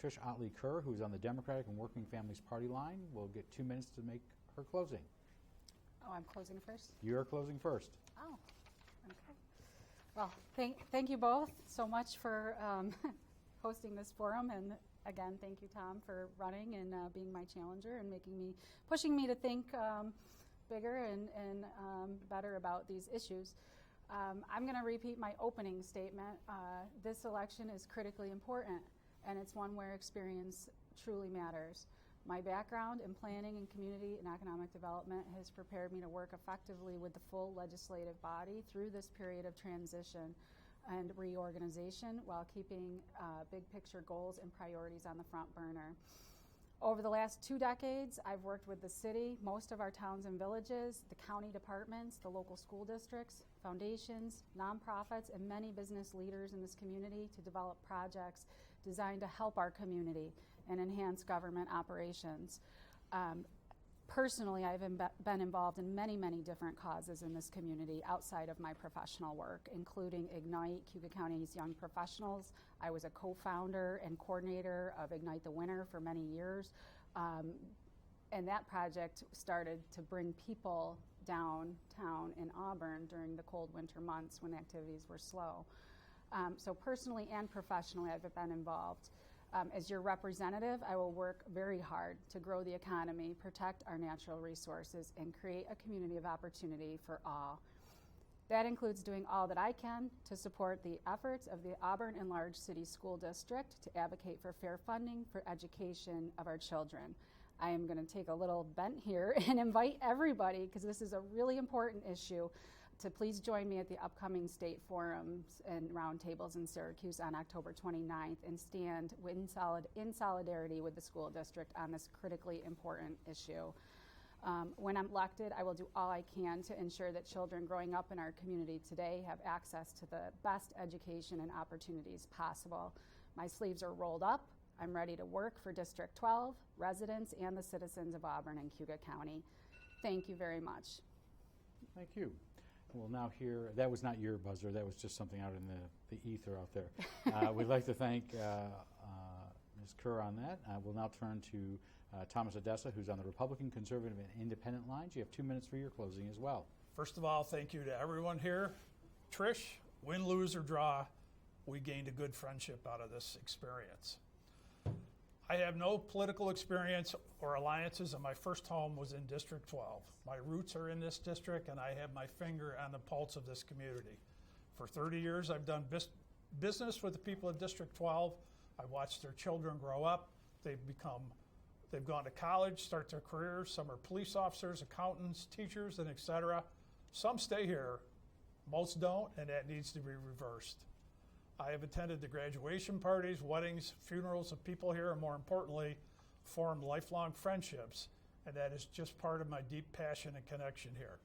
S1: Trish Otley Kerr, who's on the Democratic and Working Families Party line, will get 2 minutes to make her closing.
S3: Oh, I'm closing first?
S1: You're closing first.
S3: Oh, okay. Well, thank you both so much for hosting this forum, and again, thank you, Tom, for running and being my challenger and pushing me to think bigger and better about these issues. I'm going to repeat my opening statement. This election is critically important, and it's one where experience truly matters. My background in planning and community and economic development has prepared me to work effectively with the full legislative body through this period of transition and reorganization while keeping big picture goals and priorities on the front burner. Over the last 2 decades, I've worked with the city, most of our towns and villages, the county departments, the local school districts, foundations, nonprofits, and many business leaders in this community to develop projects designed to help our community and enhance government operations. Personally, I've been involved in many, many different causes in this community outside of my professional work, including Ignite, Cuba County's Young Professionals. I was a co-founder and coordinator of Ignite the Winter for many years. And that project started to bring people downtown in Auburn during the cold winter months when activities were slow. So personally and professionally, I've been involved. As your representative, I will work very hard to grow the economy, protect our natural resources, and create a community of opportunity for all. That includes doing all that I can to support the efforts of the Auburn Enlarged City School District to advocate for fair funding for education of our children. I am going to take a little bent here and invite everybody, because this is a really important issue, to please join me at the upcoming state forums and roundtables in Syracuse on October 29th and stand in solidarity with the school district on this critically important issue. When I'm elected, I will do all I can to ensure that children growing up in our community today have access to the best education and opportunities possible. My sleeves are rolled up. I'm ready to work for District 12, residents, and the citizens of Auburn and Cuba County. Thank you very much.
S1: Thank you. We'll now hear, that was not your buzzer, that was just something out in the ether out there. We'd like to thank Ms. Kerr on that. We'll now turn to Thomas Odessa, who's on the Republican, Conservative, and Independent lines. You have 2 minutes for your closing as well.
S2: First of all, thank you to everyone here. Trish, win, lose, or draw, we gained a good friendship out of this experience. I have no political experience or alliances, and my first home was in District 12. My roots are in this district, and I have my finger on the pulse of this community. For 30 years, I've done business with the people of District 12. I watched their children grow up. They've gone to college, start their careers. Some are police officers, accountants, teachers, and etc. Some stay here, most don't, and that needs to be reversed. I have attended the graduation parties, weddings, funerals of people here, and more importantly, formed lifelong friendships, and that is just part of my deep passion and connection here.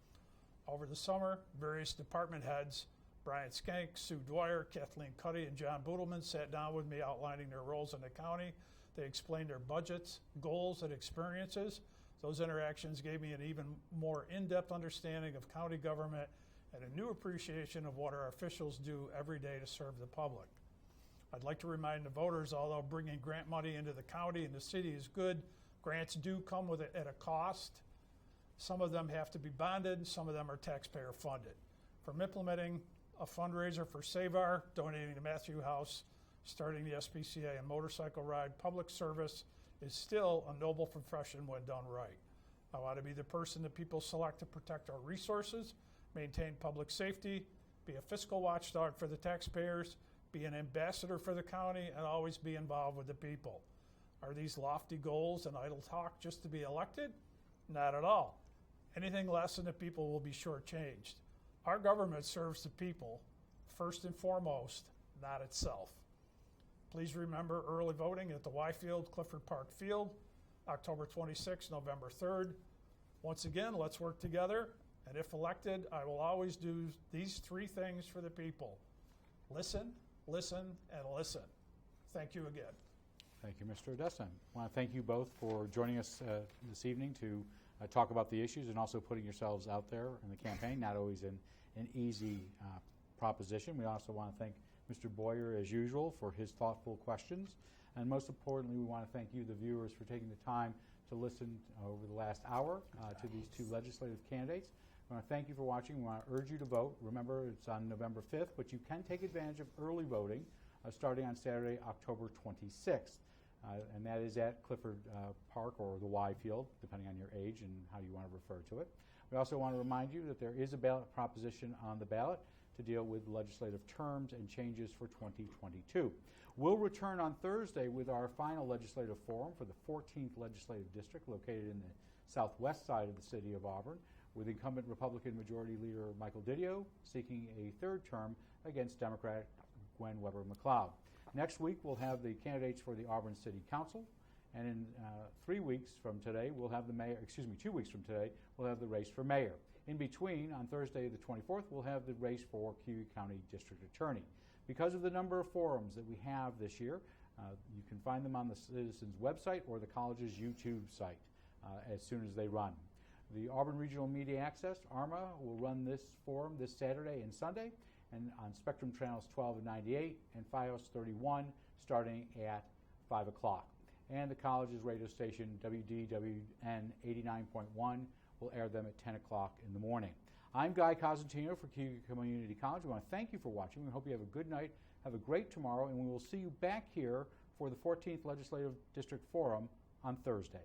S2: Over the summer, various department heads, Brian Skank, Sue Dwyer, Kathleen Cuddy, and John Boodleman sat down with me outlining their roles in the county. They explained their budgets, goals, and experiences. Those interactions gave me an even more in-depth understanding of county government and a new appreciation of what our officials do every day to serve the public. I'd like to remind the voters, although bringing grant money into the county and the city is good, grants do come at a cost. Some of them have to be bonded, some of them are taxpayer funded. From implementing a fundraiser for SAVAR, donating to Matthew House, starting the SPCA and motorcycle ride, public service is still a noble profession when done right. I want to be the person that people select to protect our resources, maintain public safety, be a fiscal watchdog for the taxpayers, be an ambassador for the county, and always be involved with the people. Are these lofty goals and idle talk just to be elected? Not at all. Anything less than the people will be shortchanged. Our government serves the people, first and foremost, not itself. Please remember early voting at the Y Field, Clifford Park Field, October 26th, November 3rd. Once again, let's work together And if elected, I will always do these 3 things for the people: listen, listen, and listen. Thank you again.
S1: Thank you, Mr. Odessa. I want to thank you both for joining us this evening to talk about the issues and also putting yourselves out there in the campaign. Not always an easy proposition. We also want to thank Mr. Boyer, as usual, for his thoughtful questions. And most importantly, we want to thank you, the viewers, for taking the time to listen over the last hour to these 2 legislative candidates. We want to thank you for watching. We want to urge you to vote. Remember, it's on November 5th, but you can take advantage of early voting starting on Saturday, October 26th. And that is at Clifford Park or the Y Field, depending on your age and how you want to refer to it. We also want to remind you that there is a ballot proposition on the ballot to deal with legislative terms and changes for 2022. We'll return on Thursday with our final legislative forum for the 14th Legislative District, located in the southwest side of the city of Auburn, with incumbent Republican Majority Leader Michael Didio seeking a 3rd term against Democrat Gwen Weber McLeod. Next week, we'll have the candidates for the Auburn City Council, and in 3 weeks from today, we'll have the mayor, 2 weeks from today, we'll have the race for mayor. In between, on Thursday the 24th, we'll have the race for Cuyahoga County District Attorney. Because of the number of forums that we have this year, you can find them on the Citizens website or the college's YouTube site as soon as they run. The Auburn Regional Media Access, ARMA, will run this forum this Saturday and Sunday, and on Spectrum Channels 12 and 98 and FiOS 31 starting at 5 o'clock. And the college's radio station, WDWN 89.1, will air them at 10 o'clock in the morning. I'm Guy Cosentino for Cuyahoga Community College. We want to thank you for watching. We hope you have a good night, have a great tomorrow, and we will see you back here for the 14th Legislative District Forum on Thursday.